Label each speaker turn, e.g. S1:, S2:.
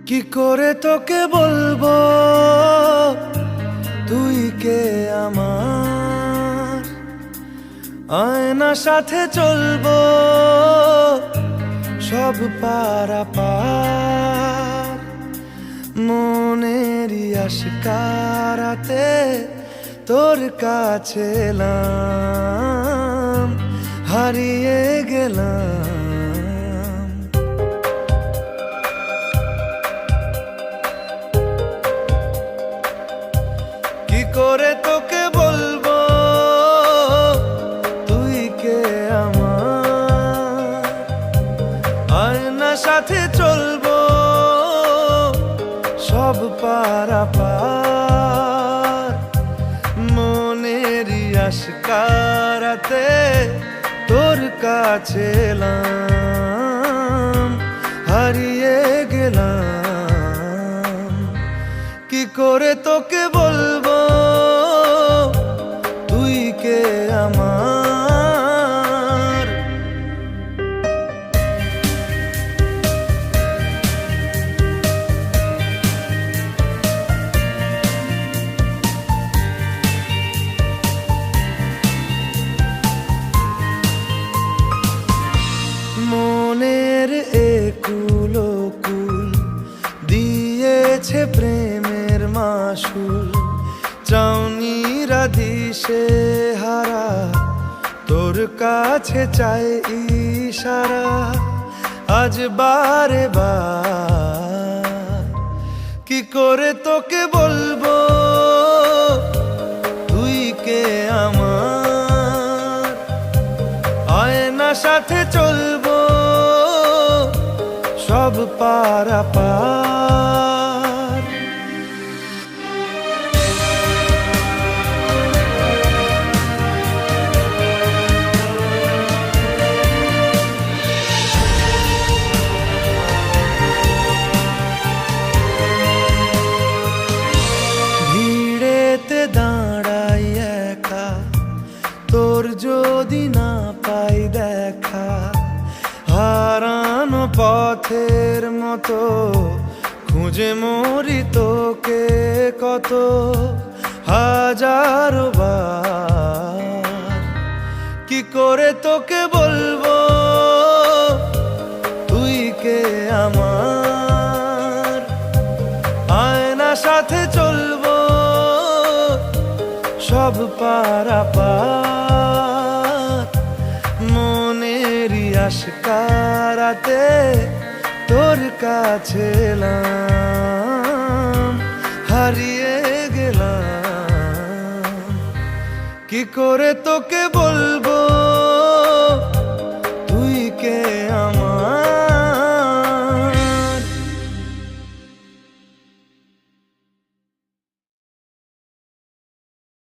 S1: কি করে তোকে বলবো তুই কে আমার, আয়নার সাথে চলবো সব পারাপার। মনেরই আশকারাতে তোর কাছে এলাম, হারিয়ে গেলাম। কি করে তোকে বলবো তুই কে আমার, আয়নার সাথে চলবো সব পারাপার। মনেরই আশকারাতে তোর কাছে এলাম, হারিয়ে গেলাম। কি করে তোকে বলবো তুই কে আমার। মনের একুলো কুল দিয়েছে প্রেমের মাসুল, চাউনিরা দিশে হারা তোর কাছে চাই ইশারা। আজ বারে বার কি করে তোকে বলবো তুই কে আমার, আয়নার সাথে চলবো সব পারাপার। ভিড়েতে দাঁড়াই একা, তোর যদি না পাই দেখা, হারানো পথের মতো খুঁজে মরি তোকে কত হাজারো বার। কি করে তোকে বলবো তুই কে আমার, আয়নার সাথে চলবো সব পারাপার। মনেরই আশকারাতে তোর কাছে এলাম, হারিয়ে গেলাম। কি করে তোকে বলবো